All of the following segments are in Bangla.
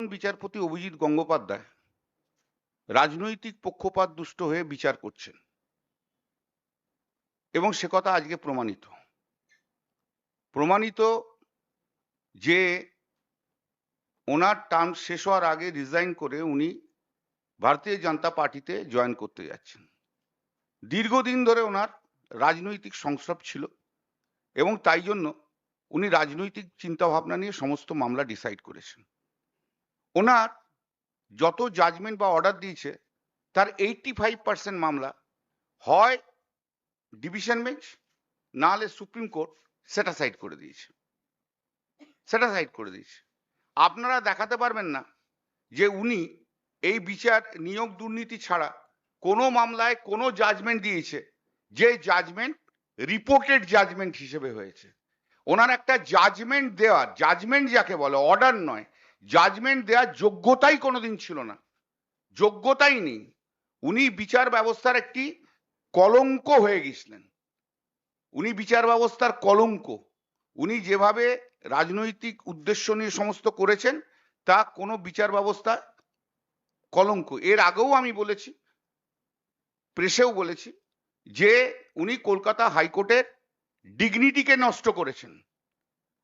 বিচারপতি অভিজিৎ গঙ্গোপাধ্যায় রাজনৈতিক পক্ষপাত দুষ্ট হয়ে বিচার করছেন এবং সে কথা আজকে প্রমাণিত যে ওনার টার্ম শেষ হওয়ার আগে রিজাইন করে উনি ভারতীয় জনতা পার্টিতে জয়েন করতে যাচ্ছেন। দীর্ঘদিন ধরে ওনার রাজনৈতিক সংস্রব ছিল এবং তাই জন্য উনি রাজনৈতিক চিন্তা ভাবনা নিয়ে সমস্ত মামলা ডিসাইড করেছেন। ওনার যত জাজমেন্ট বা অর্ডার দিয়েছে তার 85% মামলা হয় ডিভিশন বেঞ্চ না হলে সুপ্রিম কোর্ট সেটা সাইড করে দিয়েছে। আপনারা দেখাতে পারবেন না যে উনি এই বিচার নিয়োগ দুর্নীতি ছাড়া কোনো মামলায় কোনো জাজমেন্ট দিয়েছে যে জাজমেন্ট রিপোর্টেড জাজমেন্ট হিসেবে হয়েছে। ওনার একটা জাজমেন্ট দেওয়ার, জাজমেন্ট যাকে বলে, অর্ডার নয়, জাজমেন্ট দেওয়ার যোগ্যতাই কোনোদিন ছিল না, যোগ্যতাই নেই। উনি বিচার ব্যবস্থার একটি কলঙ্ক হয়ে গেছিলেন, উনি বিচার ব্যবস্থার কলঙ্ক। উনি যেভাবে রাজনৈতিক উদ্দেশ্য নিয়ে সমস্ত করেছেন তা কোনো বিচার ব্যবস্থা কলঙ্ক। এর আগেও আমি বলেছি, প্রেসেও বলেছি যে উনি কলকাতা হাইকোর্টের ডিগনিটিকে নষ্ট করেছেন।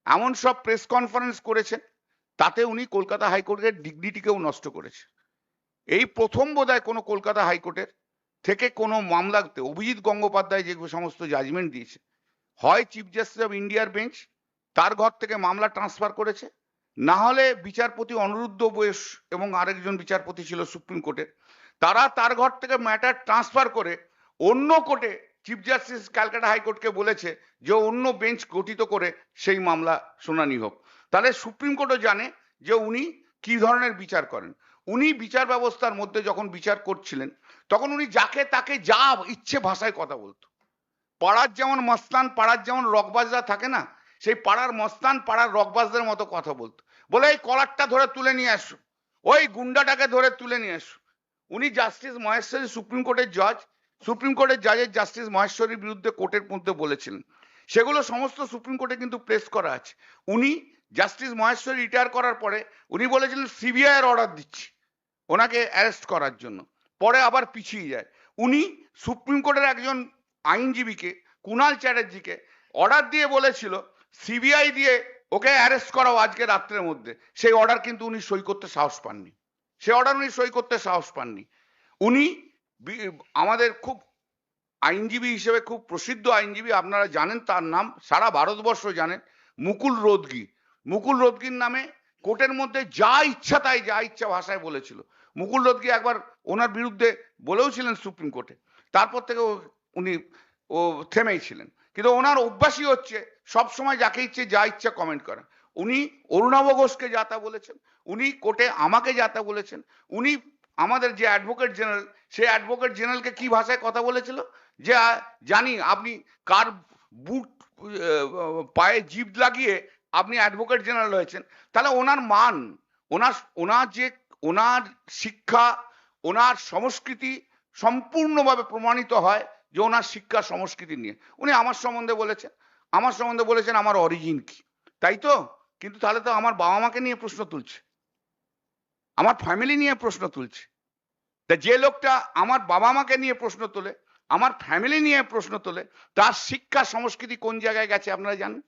এমন সব প্রেস কনফারেন্স করেছেন তাতে উনি কলকাতা হাইকোর্টের ডিগনিটিকেও নষ্ট করেছে। এই প্রথম বোধহয় কোনো কলকাতা হাইকোর্টের থেকে কোনো মামলাতে অভিজিৎ গঙ্গোপাধ্যায় যে সমস্ত জাজমেন্ট দিয়েছে, হয় চিফ জাস্টিস অফ ইন্ডিয়ার বেঞ্চ তার ঘর থেকে মামলা ট্রান্সফার করেছে, না হলে বিচারপতি অনিরুদ্ধ বোস এবং আরেকজন বিচারপতি ছিল সুপ্রিম কোর্টের, তারা তার ঘর থেকে ম্যাটার ট্রান্সফার করে অন্য কোর্টে চিফ জাস্টিস ক্যালকাটা হাইকোর্টকে বলেছে যে অন্য বেঞ্চ গঠিত করে সেই মামলা শুনানি হোক। তাহলে সুপ্রিম কোর্টও জানে যে উনি কি ধরনের বিচার করেন। উনি বিচার ব্যবস্থার মধ্যে যখন বিচার করছিলেন তখন উনি যাকে তাকে যা ইচ্ছে ভাষায় কথা বলতো। পাড়ার যেমন মস্তান, পাড়ার যেমন রকবাজরা থাকে না, সেই পাড়ার মস্তান পাড়ার রকবাজদের মতো কথা বলতো। বলে এই কলারটা ধরে তুলে নিয়ে আসো, ওই গুন্ডাটাকে ধরে তুলে নিয়ে আসো। উনি জাস্টিস মহেশ্বরী, সুপ্রিম কোর্টের জজ, সুপ্রিম কোর্টের জাজের জাস্টিস মহেশ্বরীর বিরুদ্ধে কোর্টের মধ্যে বলেছিলেন, সেগুলো সমস্ত সুপ্রিম কোর্টে কিন্তু প্লেস করা আছে। উনি জাস্টিস মহেশ্বরী রিটায়ার করার পরে উনি বলেছিলেন সিবিআই এর অর্ডার দিচ্ছি ওনাকে অ্যারেস্ট করার জন্য, পরে আবার পিছিয়ে যায়। উনি সুপ্রিম কোর্টের একজন আইনজীবীকে, কুণাল চ্যাটার্জিকে অর্ডার দিয়ে বলেছিল সিবিআই দিয়ে ওকে অ্যারেস্ট করাও আজকে রাত্রের মধ্যে। সেই অর্ডার কিন্তু উনি সই করতে সাহস পাননি। উনি আমাদের খুব আইনজীবী হিসেবে খুব প্রসিদ্ধ আইনজীবী, আপনারা জানেন, তার নাম সারা ভারতবর্ষ জানেন, মুকুল রোদগির নামে কোর্টের মধ্যে যা ইচ্ছা ভাষায় বলেছিল। মুকুল রোদগি একবার ওনার বিরুদ্ধে বলেও ছিলেন সুপ্রিম কোর্টে, তারপর থেকে উনি থেমেই ছিলেন। কিন্তু ওনার অভ্যাসই হচ্ছে সবসময় যাকে ইচ্ছে যা ইচ্ছা কমেন্ট করা। উনি অরুণাভ ঘোষকে যা তা বলেছেন, উনি কোর্টে আমাকে যা তা বলেছেন, উনি আমাদের যে অ্যাডভোকেট জেনারেল, সেই অ্যাডভোকেট জেনারেলকে কি ভাষায় কথা বলেছিল যে জানি আপনি কার বুট পায়ে জিভ লাগিয়ে আপনি অ্যাডভোকেট জেনারেল হয়েছেন। তাহলে ওনার মান, ওনার শিক্ষা, ওনার সংস্কৃতি সম্পূর্ণভাবে প্রমাণিত হয় যে ওনার শিক্ষা সংস্কৃতি নিয়ে। উনি আমার সম্বন্ধে বলেছেন আমার অরিজিন কি, তাই তো? কিন্তু তাহলে তো আমার বাবা মাকে নিয়ে প্রশ্ন তুলছে, আমার ফ্যামিলি নিয়ে প্রশ্ন তুলছে। তা যে লোকটা আমার বাবা মাকে নিয়ে প্রশ্ন তোলে, আমার ফ্যামিলি নিয়ে প্রশ্ন তোলে, তার শিক্ষা সংস্কৃতি কোন জায়গায় গেছে আপনারা জানেন?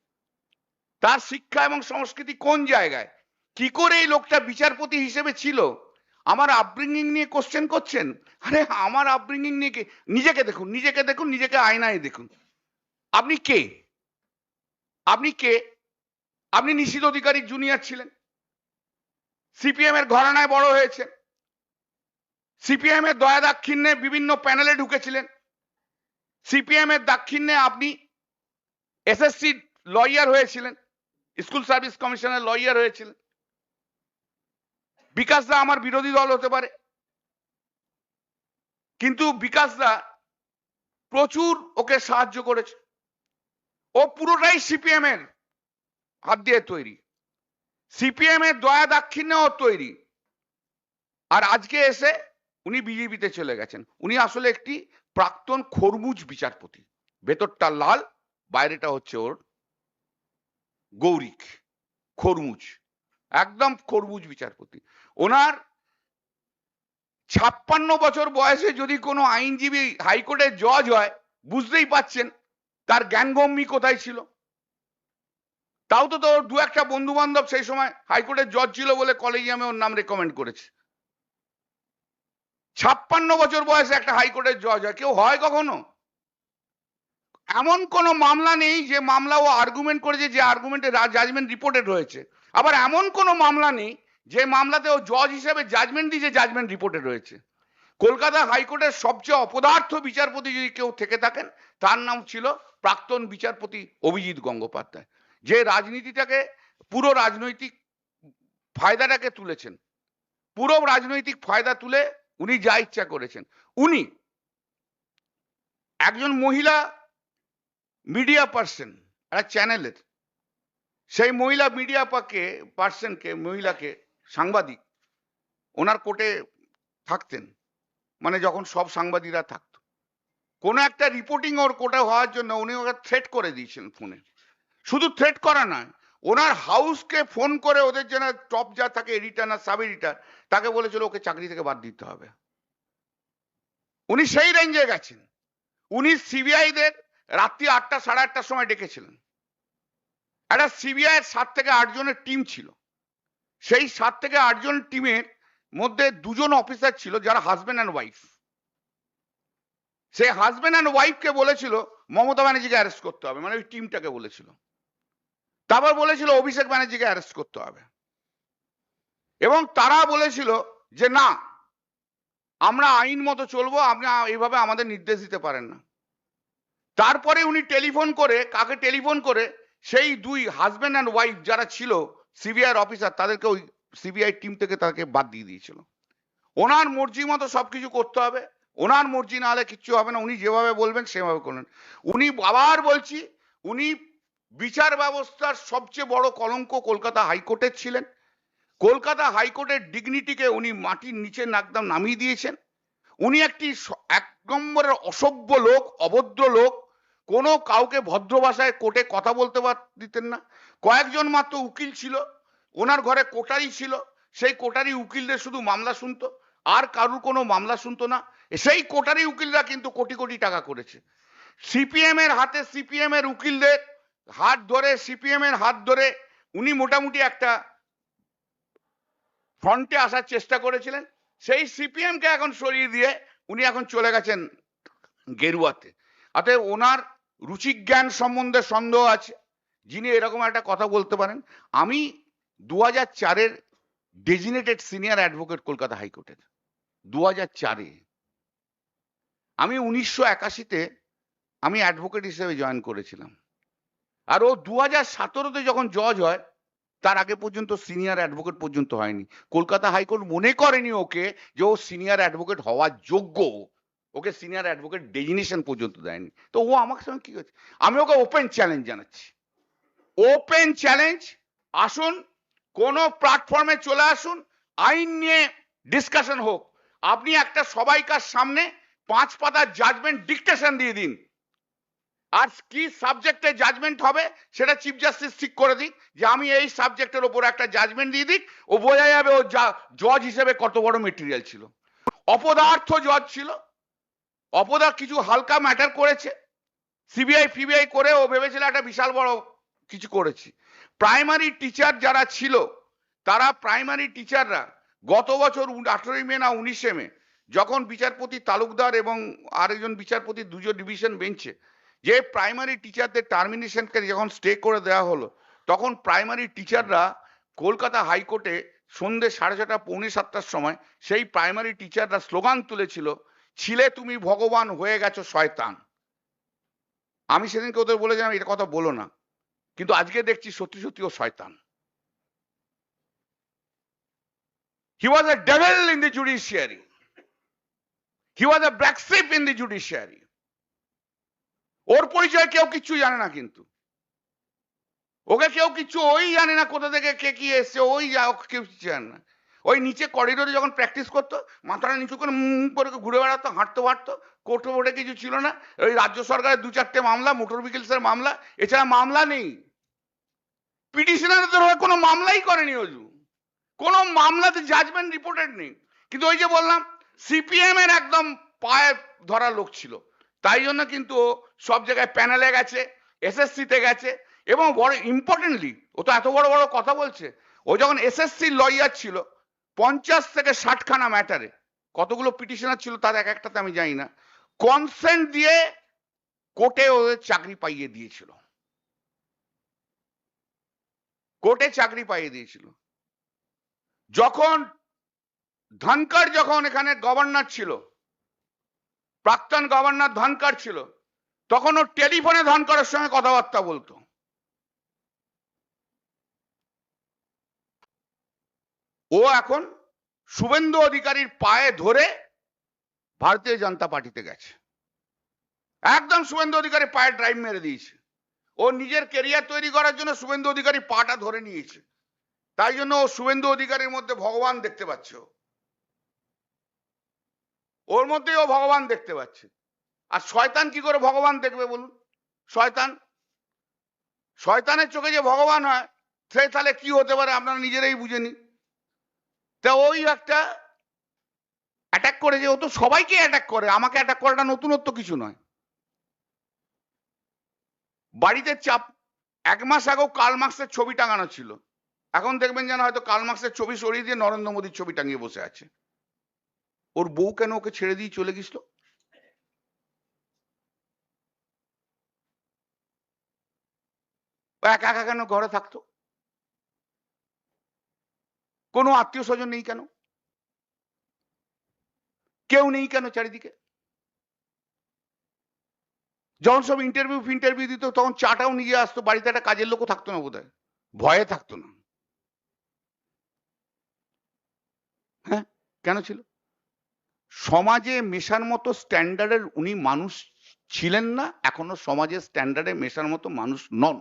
তার শিক্ষা এবং সংস্কৃতি কোন জায়গায়? কি করে এই লোকটা বিচারপতি হিসেবে ছিল? আমার আপব্রিঙ্গিং নিয়ে কোশ্চেন করছেন? আরে আমার আপব্রিঙ্গিং নিয়ে নিজেকে দেখুন, নিজেকে আয়নায় দেখুন। আপনি কে? আপনি নিশীথ অধিকারীর জুনিয়র ছিলেন, সিপিএম এর ঘরানায় বড় হয়েছেন, সিপিএম এর দয়া দাক্ষিণ্যে বিভিন্ন প্যানেলে ঢুকেছিলেন, সিপিএম এর দাক্ষিণ্যে আপনি এসএসসি লয়ার হয়েছিলেন, স্কুল সার্ভিস কমিশনের লয়ার হয়েছিলেন। বিকাশ দা আমার বিরোধী দল হতে পারে, কিন্তু বিকাশ দা প্রচুর ওকে সাহায্য করেছে। ও পুরোটাই সিপিএম এর হাত দিয়ে তৈরি, সিপিএম এর দয়া দাক্ষিণ্যে ও তৈরি। আর আজকে এসে উনি বিজেপিতে চলে গেছেন। উনি আসলে একটি প্রাক্তন খরমুজ বিচারপতি, ভেতরটা লাল, বাইরেটা হচ্ছে ওর গৌরিক খরমুজ। একদম খরবুজ বিচারপতি। ওনার 56 বছর বয়সে যদি কোনো আইনজীবী হাইকোর্টের জজ হয়, বুঝতেই পাচ্ছেন তার জ্ঞানগম্যি কোথায় ছিল। তাও তো তোর দু একটা বন্ধু বান্ধব সেই সময় হাইকোর্টের জজ ছিল বলে কলেজিয়ামে ওর নাম রেকমেন্ড করেছে। 56 বছর বয়সে একটা হাইকোর্টের জজ হয়, কেউ হয় কখনো? এমন কোনো মামলা নেই যে মামলা ও আর্গুমেন্ট করেছে, যে আর্গুমেন্টে জাজমেন্ট রিপোর্টেড হয়েছে। আবার এমন কোনো মামলা নেই যে মামলাতে ও জজ হিসেবে জাজমেন্ট দিয়েছে, জাজমেন্ট রিপোর্টেড হয়েছে। কলকাতা হাইকোর্টের সবচেয়ে অপদার্থ বিচারপতি যদি কেউ থেকে থাকেন, তার নাম ছিল প্রাক্তন বিচারপতি অভিজিৎ গঙ্গোপাধ্যায়, যে রাজনীতিটাকে পুরো রাজনৈতিক ফায়দাটাকে তুলেছেন। পুরো রাজনৈতিক ফায়দা তুলে উনি যা ইচ্ছা করেছেন। উনি একজন মহিলা মিডিয়া পার্সন, একটা চ্যানেলের, সেই মহিলা মিডিয়া পার্সনকে, মহিলাকে, সাংবাদিক, ওনার কোর্টে থাকতেন, মানে যখন সব সাংবাদিকরা থাকতো, কোনো একটা রিপোর্টিং ওর কোর্টে হওয়ার জন্য উনি ওকে থ্রেট করে দিয়েছিলেন ফোনে। শুধু থ্রেট করা নয়, ওনার হাউসকে ফোন করে ওদের যেন টপ যা থাকে, এডিটার না সাব এডিটার, তাকে বলেছিল ওকে চাকরি থেকে বাদ দিতে হবে। উনি সেই রেঞ্জে গেছেন। উনি সিবিআইদের রাত্রি 8টা সাড়ে 8টার সময় ডেকেছিলেন। একটা সিবিআই এর 7 থেকে 8 জনের টিম ছিল। সেই 7 থেকে 8 জন টিমের মধ্যে 2 জন অফিসার ছিল যারা হাজবেন্ড অ্যান্ড ওয়াইফ। সেই হাজবেন্ড অ্যান্ড ওয়াইফকে বলেছিল মমতা ব্যানার্জিকে অ্যারেস্ট করতে হবে, মানে ওই টিমটাকে বলেছিল। তারপর বলেছিল অভিষেক ব্যানার্জিকে অ্যারেস্ট করতে হবে, এবং তারা বলেছিল যে না, আমরা আইন মতো চলবো, আপনি এইভাবে আমাদের নির্দেশ দিতে পারেন না। তারপরে উনি টেলিফোন করে, কাকে টেলিফোন করে, সেই 2 হাজবেন্ড অ্যান্ড ওয়াইফ যারা ছিল সিবিআই অফিসার, তাদেরকে ওই সিবিআই টিম থেকে তাকে বাদ দিয়ে দিয়েছিল। ওনার মর্জি মতো সবকিছু করতে হবে, ওনার মর্জি না হলে কিচ্ছু হবে না, উনি যেভাবে বলবেন সেভাবে করবেন। উনি আবার বলছি, উনি বিচার ব্যবস্থার সবচেয়ে বড় কলঙ্ক কলকাতা হাইকোর্টের ছিলেন। কলকাতা হাইকোর্টের ডিগনিটিকে উনি মাটির নিচে একদম নামিয়ে দিয়েছেন। উনি একটি 1 নম্বরের অসভ্য লোক, অভদ্র লোক। কোনো কাউকে ভদ্র ভাষায় কোর্টে কথা বলতে দিতেন না। কয়েকজন মাত্র উকিল ছিল, ওনার ঘরে কোটারি ছিল, সেই কোটারি উকিলদের শুধু মামলা শুনতো, আর কারুর কোনো মামলা শুনতো না। সেই কোটারি উকিলরা কিন্তু কোটি কোটি টাকা করেছে। সিপিএম এর হাতে, সিপিএম এর উকিলদের হাত ধরে, সিপিএম এর হাত ধরে উনি মোটামুটি একটা ফ্রন্টে আসার চেষ্টা করেছিলেন। সেই সিপিএম কে এখন সরিয়ে দিয়ে উনি এখন চলে গেছেন গেরুয়াতে। অতএব ওনার রুচিজ্ঞান সম্বন্ধে সন্দেহ আছে, যিনি এরকম একটা কথা বলতে পারেন। আমি 2004-এর ডেজিনেটেড সিনিয়র অ্যাডভোকেট কলকাতা হাইকোর্টের, 2004-এ। আমি 1981-তে আমি অ্যাডভোকেট হিসেবে জয়েন করেছিলাম। আর ও 2017-তে যখন জজ হয়, তার আগে পর্যন্ত সিনিয়র অ্যাডভোকেট পর্যন্ত হয়নি। কলকাতা হাইকোর্ট মনে করেনি ওকে যে ও সিনিয়র অ্যাডভোকেট হওয়ার যোগ্য, ওকে সিনিয়র অ্যাডভোকেট ডেজিনেশন পর্যন্ত দেয়নি। তো ও আমার সঙ্গে কি হচ্ছে, আমি ওকে ওপেন চ্যালেঞ্জ জানাচ্ছি, ওপেন চ্যালেঞ্জ, আসুন কোন প্ল্যাটফর্মে চলে আসুন, আইন নিয়ে ডিসকাশন হোক। আপনি একটা সবাইকার সামনে 5 পাতার জাজমেন্ট ডিকটেশন দিয়ে দিন, আর কি সাবজেক্টে জাজমেন্ট হবে সেটা চিফ জাস্টিস ঠিক করে দিক, যে আমি এই সাবজেক্টের উপর একটা জাজমেন্ট দিয়ে দিক, ও বোঝা যাবে ও জজ হিসেবে কত বড় মেটেরিয়াল ছিল। অপদার্থ জজ ছিল, অপদার্থ কিছু হালকা ম্যাটার করেছে, সিবিআই ফিবিআই করে ও ভেবেছিল একটা বিশাল বড় কিছু করেছি। প্রাইমারি টিচার যারা ছিল, তারা প্রাইমারি টিচাররা গত বছর 18 মে না 19 মে, যখন বিচারপতি তালুকদার এবং আরেকজন বিচারপতি 2জন ডিভিশন বেঞ্চে যে প্রাইমারি টিচারদের টার্মিনেশনকে যখন স্টে করে দেওয়া হলো, তখন প্রাইমারি টিচাররা কলকাতা হাইকোর্টে সন্ধ্যে 6:30 পৌনে 7টার সময় সেই প্রাইমারি টিচাররা স্লোগান তুলেছিল, ছিলে তুমি ভগবান, হয়ে গেছো শয়তান। আমি সেদিনকে ওদের বলেছিলাম এটা কথা বলো না, কিন্তু আজকে দেখছি সত্যি সত্যি ও শয়তান। He was a devil in the judiciary. He was a black sheep in the judiciary. ওর পরিচয় কেউ কিচ্ছু জানে না, কিন্তু ওকে কেউ কিছু ওই জানে না কোথা থেকে কে কি এসছে, ওই কেউ কিছু জানে না। ওই নিচে করিডোরে যখন প্র্যাকটিস করতো, মাথাটা নিচু করে করে ঘুরে বেড়াতো, হাঁটতে হাঁটতো, কোর্টে বোর্ডে কিছু ছিল না। ওই রাজ্য সরকারের 2-4টে মামলা, মোটর ভেহিকলসের মামলা, এছাড়া মামলা নেই। পিটিশনারদের হয়ে কোনো মামলাই করেনি অজু। কোনো মামলাতে জাজমেন্ট রিপোর্টেড নেই। কিন্তু ওই যে বললাম সিপিএম এর একদম পায়ে ধরা লোক ছিল, তাই জন্য কিন্তু ও সব জায়গায় প্যানেলে গেছে, এসএসসিতে গেছে, এবং বড় ইম্পর্টেন্টলি ও তো এত বড় বড় কথা বলছে। ও যখন এসএসসি লয়ার ছিল 50 থেকে 60 খানা ম্যাটারে, কতগুলো পিটিশনার ছিল তার এক একটাতে আমি জানি না, কনসেন্ট দিয়ে কোর্টে ওদের চাকরি পাইয়ে দিয়েছিল, কোর্টে চাকরি পাইয়ে দিয়েছিল। যখন ধনকর যখন এখানে গভর্নর ছিল, প্রাক্তন গভর্নর ধনকর ছিল, তখন ও টেলিফোনে ধনকরের সঙ্গে কথাবার্তা বলতো। ও এখন শুভেন্দু অধিকারীর পায়ে ধরে ভারতীয় জনতা পার্টিতে গেছে, একদম শুভেন্দু অধিকারী পায়ে ড্রাইভ মেরে দিয়েছে। ও নিজের কেরিয়ার তৈরি করার জন্য শুভেন্দু অধিকারী পাটা ধরে নিয়েছে, তাই জন্য ও শুভেন্দু অধিকারীর মধ্যে ভগবান দেখতে পাচ্ছে, ওর মধ্যেই ও ভগবান দেখতে পাচ্ছে। আর শয়তান কি করে ভগবান দেখবে বলুন? শয়তান, শয়তানের চোখে যে ভগবান হয় সে তাহলে কি হতে পারে আপনারা নিজেরাই বুঝে নিন। তা ওই একটা অ্যাটাক করে, যে ও তো সবাইকে অ্যাটাক করে, আমাকে অ্যাটাক করাটা নতুনত্ব কিছু নয়। বাড়িতে চাপ, 1 মাস আগেও কার্ল মার্কসের ছবি টাঙানো ছিল, এখন দেখবেন যেন হয়তো কার্ল মার্কসের ছবি সরিয়ে দিয়ে নরেন্দ্র মোদীর ছবি টাঙিয়ে বসে আছে। ওর বউ কেন ওকে ছেড়ে দিয়ে চলে গেছিল? একা একা কেন ঘরে থাকতো? কোনো আত্মীয় স্বজন নেই কেন? কেউ নেই কেন চারিদিকে? যখন সব ইন্টারভিউ দিত তখন চাটাও নিয়ে আসতো, বাড়িতে একটা কাজের লোকও থাকতো না বোধহয়, ভয়ে থাকতো না। হ্যাঁ, কেন ছিল? সমাজে মেশার মতো স্ট্যান্ডার্ডের উনি মানুষ ছিলেন না, এখনো সমাজের স্ট্যান্ডার্ডে মেশার মতো মানুষ নন।